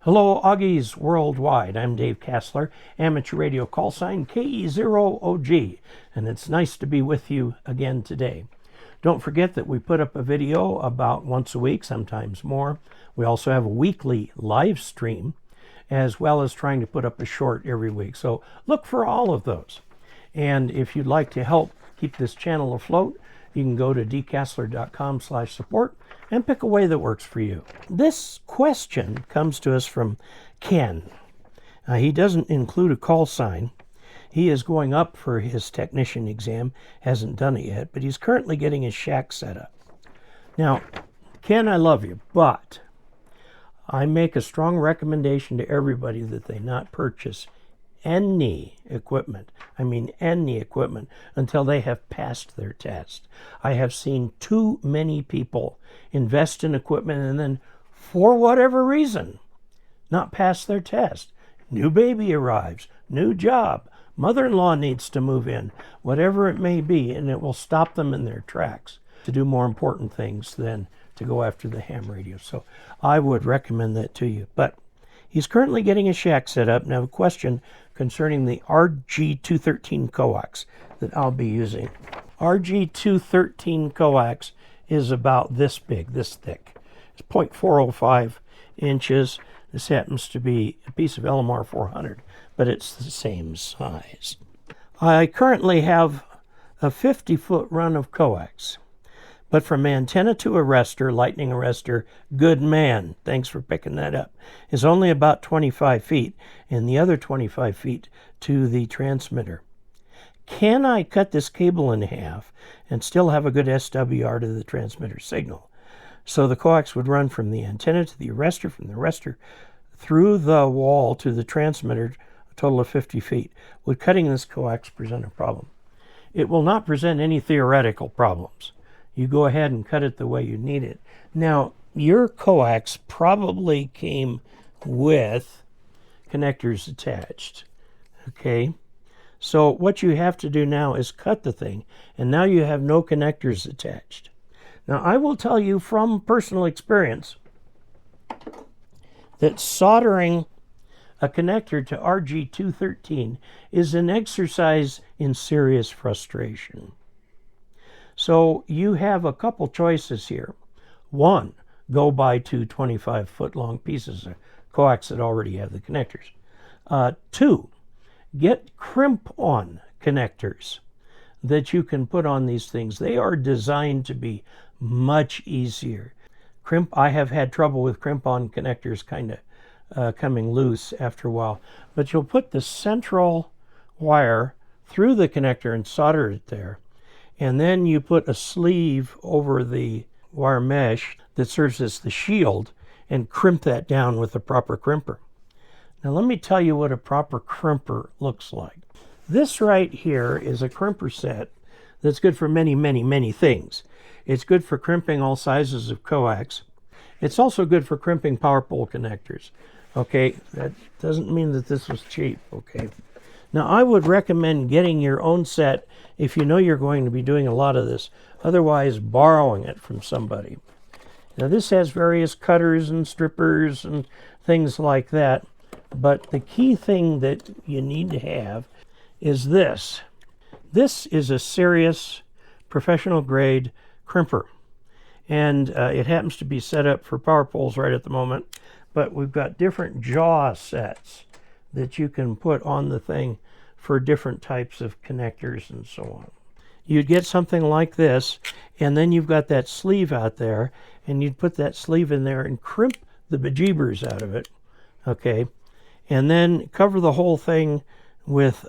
Hello, Augies worldwide. I'm Dave Casler, amateur radio call sign KE0OG, and it's nice to be with you again today. Don't forget that we put up a video about once a week, sometimes more. We also have a weekly live stream, as well as trying to put up a short every week. So look for all of those. And if you'd like to help keep this channel afloat, you can go to dcasler.com/support and pick a way that works for you. This question comes to us from Ken. He doesn't include a call sign. He is going up for his technician exam, hasn't done it yet, but he's currently getting his shack set up. Now, Ken, I love you, but I make a strong recommendation to everybody that they not purchase any equipment, any equipment, until they have passed their test. I have seen too many people invest in equipment and then, for whatever reason, not pass their test. New baby arrives, new job, mother-in-law needs to move in, whatever it may be, and it will stop them in their tracks to do more important things than to go after the ham radio. So I would recommend that to you. But he's currently getting a shack set up. Now, a question concerning the RG213 coax that I'll be using. RG213 coax is about this big, this thick. It's 0.405 inches. This happens to be a piece of LMR 400, but it's the same size. I currently have a 50-foot run of coax. But from antenna to arrestor, lightning arrestor, good man, thanks for picking that up, is only about 25 feet, and the other 25 feet to the transmitter. Can I cut this cable in half and still have a good SWR to the transmitter signal? So the coax would run from the antenna to the arrestor, from the arrestor through the wall to the transmitter, a total of 50 feet. Would cutting this coax present a problem? It will not present any theoretical problems. You go ahead and cut it the way you need it. Now, your coax probably came with connectors attached, okay? So what you have to do now is cut the thing, and now you have no connectors attached. Now, I will tell you from personal experience that soldering a connector to RG213 is an exercise in serious frustration. So you have a couple choices here. One, go buy two 25-foot long pieces of coax that already have the connectors. Two, get crimp-on connectors that you can put on these things. They are designed to be much easier. I have had trouble with crimp-on connectors kind of coming loose after a while. But you'll put the central wire through the connector and solder it there. And then you put a sleeve over the wire mesh that serves as the shield and crimp that down with a proper crimper. Now let me tell you what a proper crimper looks like. This right here is a crimper set that's good for many, many, many things. It's good for crimping all sizes of coax. It's also good for crimping power pole connectors. Okay, that doesn't mean that this was cheap, okay? Now, I would recommend getting your own set if you know you're going to be doing a lot of this. Otherwise, borrowing it from somebody. Now, this has various cutters and strippers and things like that. But the key thing that you need to have is this. This is a serious professional-grade crimper. And it happens to be set up for power poles right at the moment. But we've got different jaw sets that you can put on the thing for different types of connectors and so on. You'd get something like this, and then you've got that sleeve out there, and you'd put that sleeve in there and crimp the bejeebers out of it, okay? And then cover the whole thing with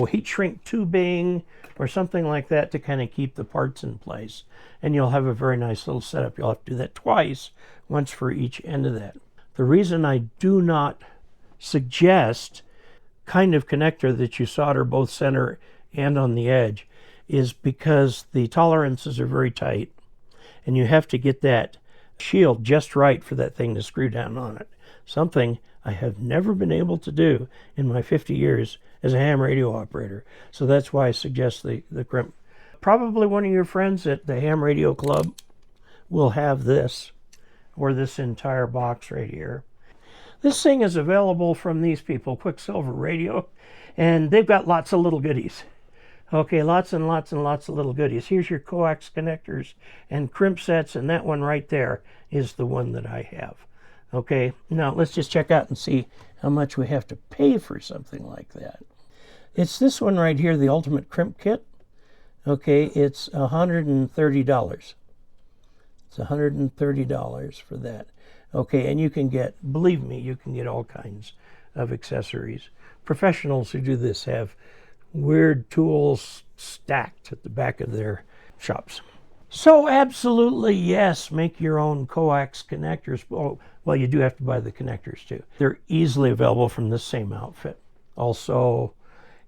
heat shrink tubing or something like that to kind of keep the parts in place. And you'll have a very nice little setup. You'll have to do that twice, once for each end of that. The reason I do not suggest kind of connector that you solder both center and on the edge is because the tolerances are very tight and you have to get that shield just right for that thing to screw down on it. Something I have never been able to do in my 50 years as a ham radio operator. So that's why I suggest the crimp. Probably one of your friends at the Ham Radio Club will have this, or this entire box right here. This thing is available from these people, Quicksilver Radio, and they've got lots of little goodies. Okay, lots and lots and lots of little goodies. Here's your coax connectors and crimp sets, and that one right there is the one that I have. Okay, now let's just check out and see how much we have to pay for something like that. It's this one right here, the Ultimate Crimp Kit. Okay, it's $130. It's $130 for that. Okay, and you can get, believe me, you can get all kinds of accessories. Professionals who do this have weird tools stacked at the back of their shops. So absolutely, yes, make your own coax connectors. Well, you do have to buy the connectors too. They're easily available from this same outfit. Also,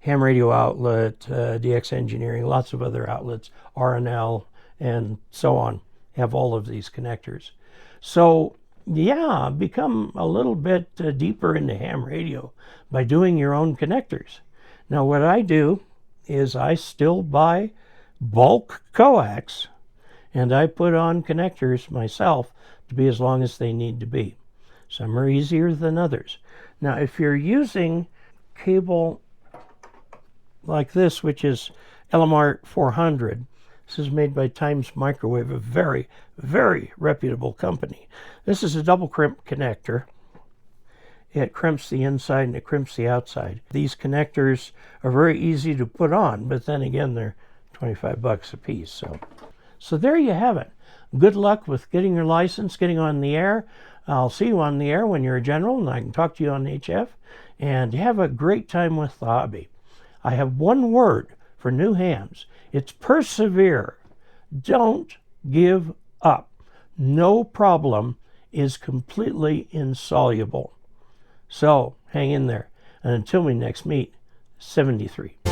Ham Radio Outlet, DX Engineering, lots of other outlets, RNL, and so on, have all of these connectors. So yeah, become a little bit deeper into ham radio by doing your own connectors. Now what I do is I still buy bulk coax and I put on connectors myself to be as long as they need to be. Some are easier than others. Now if you're using cable like this, which is LMR 400, this is made by Times Microwave, a very, very reputable company. This is a double crimp connector. It crimps the inside and it crimps the outside. These connectors are very easy to put on, but then again, they're 25 bucks a piece. So there you have it. Good luck with getting your license, getting on the air. I'll see you on the air when you're a general, and I can talk to you on HF. And have a great time with the hobby. I have one word for new hams. It's persevere. Don't give up. No problem is completely insoluble. So hang in there. And until we next meet, 73.